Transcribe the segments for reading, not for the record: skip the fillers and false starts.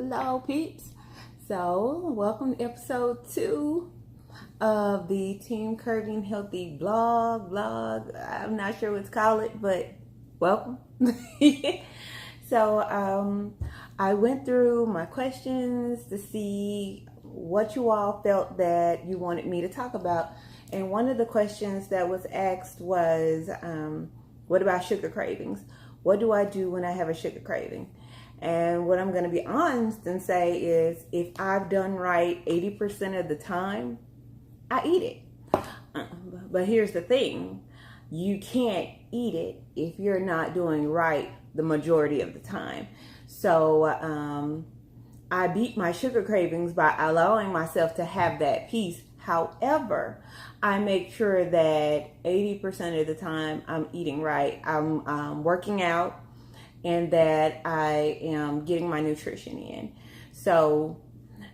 Hello, peeps. So, welcome to episode 2 of the Team Curvy and Healthy vlog. I'm not sure what to call it, but welcome. So, I went through my questions to see what you all felt that you wanted me to talk about. And one of the questions that was asked was, what about sugar cravings? What do I do when I have a sugar craving? And what I'm going to be honest and say is, if I've done right 80% of the time, I eat it. But here's the thing. You can't eat it if you're not doing right the majority of the time. So I beat my sugar cravings by allowing myself to have that peace. However, I make sure that 80% of the time I'm eating right. I'm working out, and that I am getting my nutrition in. So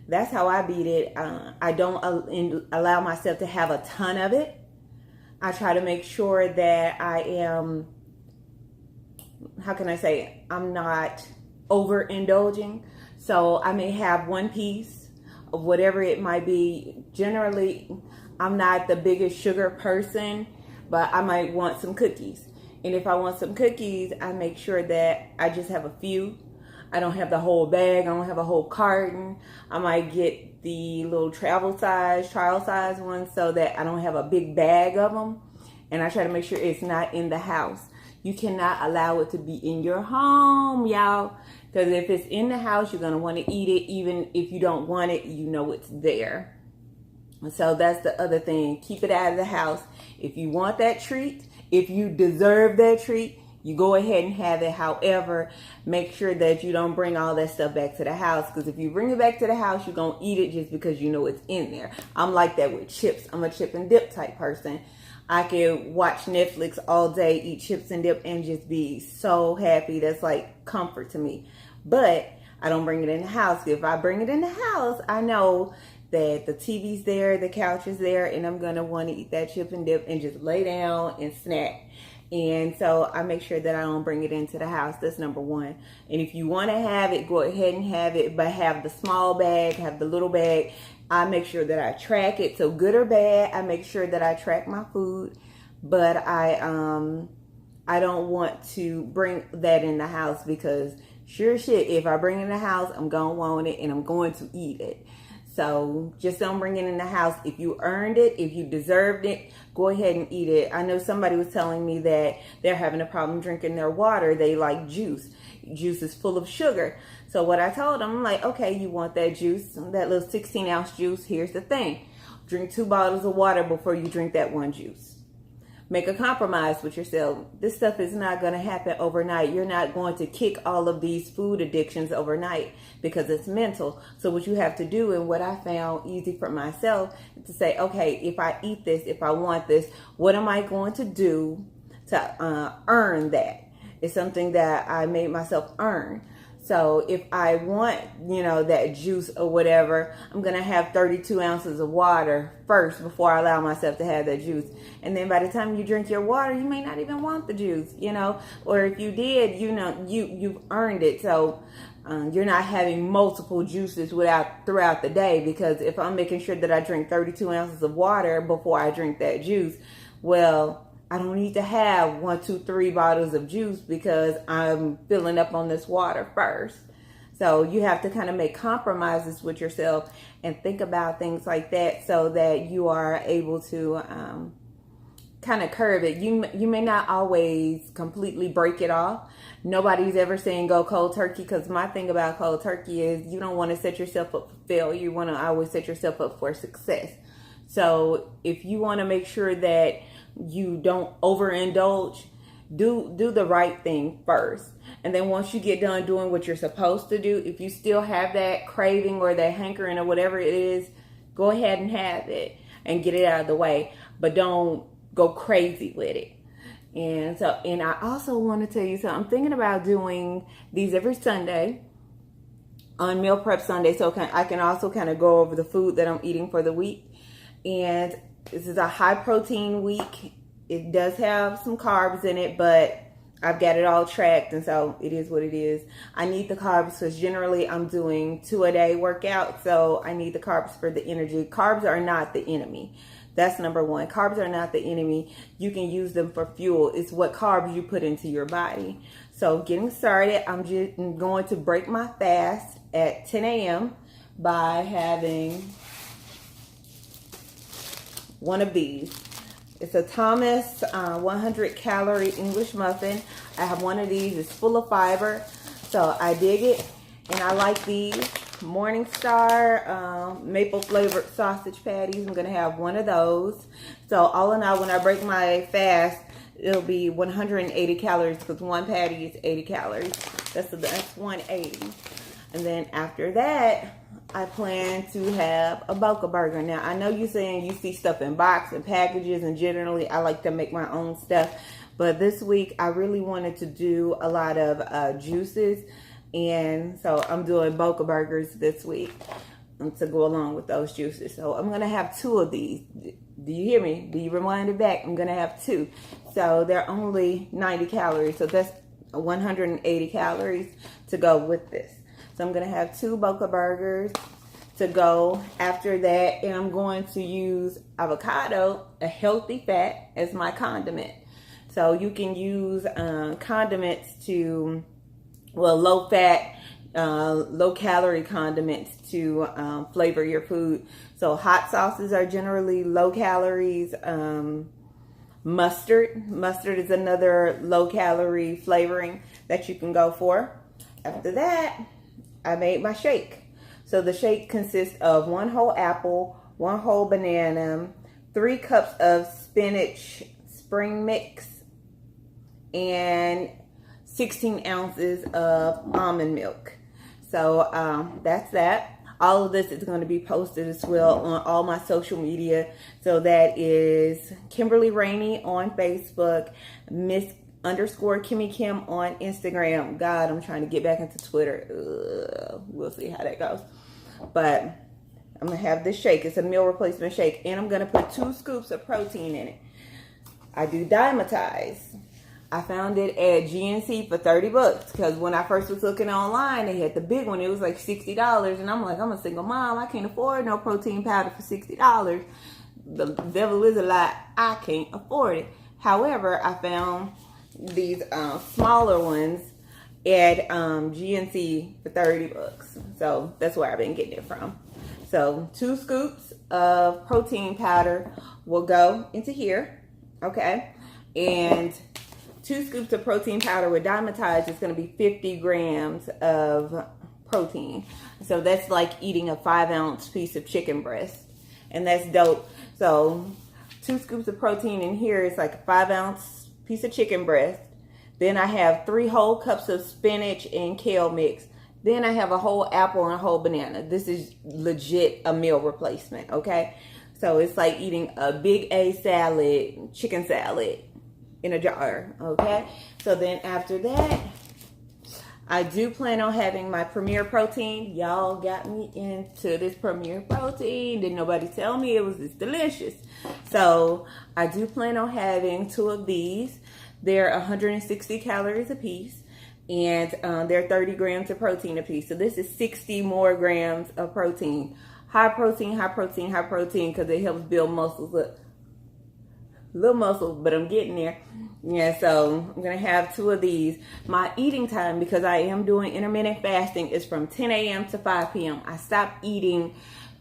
that's how I beat it. I don't allow myself to have a ton of it. I try to make sure that I am, how can I say it? I'm not overindulging. So I may have one piece of whatever it might be. Generally, I'm not the biggest sugar person, but I might want some cookies. And if I want some cookies, I make sure that I just have a few. I don't have the whole bag. I don't have a whole carton. I might get the little trial size ones so that I don't have a big bag of them. And I try to make sure it's not in the house. You cannot allow it to be in your home, y'all. Because if it's in the house, you're going to want to eat it. Even if you don't want it, you know it's there. So that's the other thing. Keep it out of the house. If you want that treat, if you deserve that treat, you go ahead and have it. However, make sure that you don't bring all that stuff back to the house. Because if you bring it back to the house, you're going to eat it just because you know it's in there. I'm like that with chips. I'm a chip and dip type person. I can watch Netflix all day, eat chips and dip, and just be so happy. That's like comfort to me. But I don't bring it in the house. If I bring it in the house, I know that the TV's there, the couch is there, and I'm going to want to eat that chip and dip and just lay down and snack. And so I make sure that I don't bring it into the house. That's number one. And if you want to have it, go ahead and have it, but have the small bag, have the little bag. I make sure that I track it. So good or bad, I make sure that I track my food, but I don't want to bring that in the house because sure shit, if I bring it in the house, I'm going to want it and I'm going to eat it. So just don't bring it in the house. If you earned it, if you deserved it, go ahead and eat it. I know somebody was telling me that they're having a problem drinking their water. They like juice. Juice is full of sugar. So what I told them, I'm like, okay, you want that juice, that little 16-ounce juice. Here's the thing. Drink 2 bottles of water before you drink that one juice. Make a compromise with yourself. This stuff is not going to happen overnight. You're not going to kick all of these food addictions overnight because it's mental. So what you have to do, and what I found easy for myself, is to say, okay, if I eat this, if I want this, what am I going to do to earn that? It's something that I made myself earn. So if I want, that juice or whatever, I'm going to have 32 ounces of water first before I allow myself to have that juice. And then by the time you drink your water, you may not even want the juice, or if you did, you've earned it. So you're not having multiple juices throughout the day, because if I'm making sure that I drink 32 ounces of water before I drink that juice, well, I don't need to have 1, 2, 3 bottles of juice because I'm filling up on this water first. So you have to kind of make compromises with yourself and think about things like that so that you are able to kind of curb it. You may not always completely break it off. Nobody's ever saying go cold turkey, because my thing about cold turkey is you don't want to set yourself up for failure. You want to always set yourself up for success. So if you want to make sure that you don't overindulge, do the right thing first. And then once you get done doing what you're supposed to do, if you still have that craving or that hankering or whatever it is, go ahead and have it and get it out of the way. But don't go crazy with it. And I also want to tell you something. I'm thinking about doing these every Sunday on Meal Prep Sunday, so I can also kind of go over the food that I'm eating for the week. And this is a high protein week. It does have some carbs in it, but I've got it all tracked, and so it is what it is. I need the carbs because generally I'm doing 2-a-day workout, so I need the carbs for the energy. Carbs are not the enemy. That's number one. Carbs are not the enemy. You can use them for fuel. It's what carbs you put into your body. So getting started, I'm just going to break my fast at 10 a.m. by having one of these. It's a Thomas 100 calorie English muffin. I have one of these. It's full of fiber, so I dig it. And I like these Morningstar maple flavored sausage patties. I'm going to have one of those. So all in all, when I break my fast, it'll be 180 calories because one patty is 80 calories. That's 180. And then after that, I plan to have a Boca burger. Now, I know you're saying you see stuff in box and packages, and generally I like to make my own stuff. But this week, I really wanted to do a lot of juices. And so I'm doing Boca burgers this week to go along with those juices. So I'm going to have 2 of these. Do you hear me? Do you rewind it back? I'm going to have 2. So they're only 90 calories. So that's 180 calories to go with this. So I'm going to have 2 Boca burgers to go after that. And I'm going to use avocado, a healthy fat, as my condiment. So you can use condiments to, well, low fat, low calorie condiments to flavor your food. So hot sauces are generally low calories. Mustard is another low calorie flavoring that you can go for. After that, I made my shake. So the shake consists of 1 whole apple, 1 whole banana, 3 cups of spinach spring mix, and 16 ounces of almond milk. So that's that. All of this is going to be posted as well on all my social media. So that is Kimberly Rainey on Facebook, Miss_Kimmy Kim on Instagram. God, I'm trying to get back into Twitter. We'll see how that goes. But I'm going to have this shake. It's a meal replacement shake. And I'm going to put 2 scoops of protein in it. I do Dymatize. I found it at GNC for $30 because when I first was looking online, they had the big one. It was like $60, and I'm like, I'm a single mom. I can't afford no protein powder for $60. The devil is a lie. I can't afford it. However, I found these smaller ones at GNC for $30. So that's where I've been getting it from. So 2 scoops of protein powder will go into here. Okay, and 2 scoops of protein powder with Dymatize is going to be 50 grams of protein. So that's like eating a 5-ounce piece of chicken breast. And that's dope. So 2 scoops of protein in here is like a 5-ounce piece of chicken breast. Then I have 3 whole cups of spinach and kale mix. Then I have a whole apple and a whole banana. This is legit a meal replacement, okay? So it's like eating a big A salad, chicken salad, in a jar, okay? So then after that, I do plan on having my Premier Protein. Y'all got me into this Premier Protein. Didn't nobody tell me it was this delicious. So I do plan on having 2 of these. They're 160 calories a piece, and they're 30 grams of protein a piece. So this is 60 more grams of protein. High protein, high protein, high protein, because it helps build muscles. Look, little muscle, but I'm getting there. Yeah, so I'm going to have 2 of these. My eating time, because I am doing intermittent fasting, is from 10 a.m. to 5 p.m. I stopped eating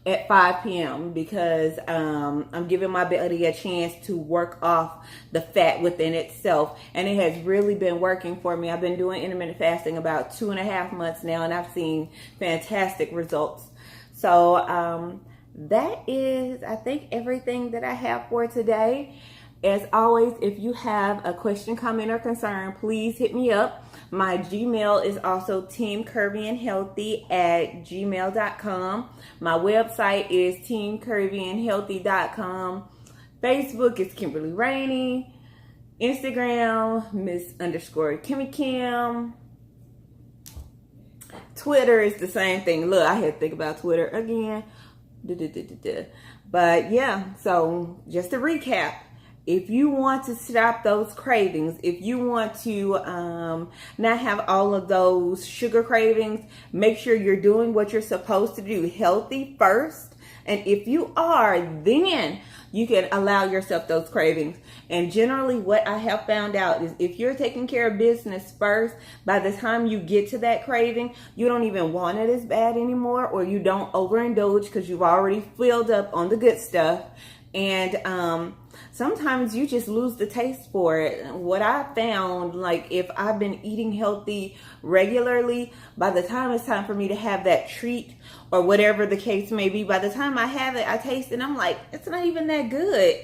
at 5 p.m. because I'm giving my body a chance to work off the fat within itself. And it has really been working for me. I've been doing intermittent fasting about 2.5 months now, and I've seen fantastic results. So that is, I think, everything that I have for today. As always, if you have a question, comment, or concern, please hit me up. My Gmail is also teamcurvyandhealthy@gmail.com. My website is teamcurvyandhealthy.com. Facebook is Kimberly Rainey. Instagram, Miss_Kimmy Kim. Twitter is the same thing. Look, I had to think about Twitter again. But yeah, so just to recap, if you want to stop those cravings, if you want to not have all of those sugar cravings, make sure you're doing what you're supposed to do, healthy first. And if you are, then you can allow yourself those cravings. And generally what I have found out is if you're taking care of business first, by the time you get to that craving, you don't even want it as bad anymore, or you don't overindulge because you've already filled up on the good stuff. And sometimes you just lose the taste for it. What I found, like if I've been eating healthy regularly, by the time it's time for me to have that treat or whatever the case may be, by the time I have it, I taste it, I'm like, it's not even that good.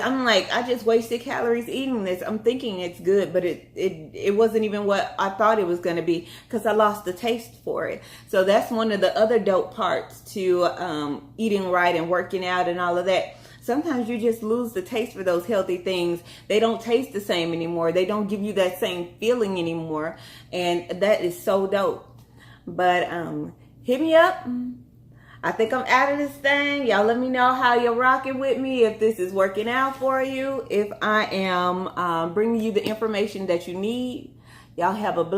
I'm like, I just wasted calories eating this. I'm thinking it's good, but it wasn't even what I thought it was going to be because I lost the taste for it. So that's one of the other dope parts to eating right and working out and all of that. Sometimes you just lose the taste for those healthy things. They don't taste the same anymore. They don't give you that same feeling anymore. And that is so dope. But hit me up. I think I'm out of this thing. Y'all let me know how you're rocking with me, if this is working out for you, if I am bringing you the information that you need. Y'all have a blessed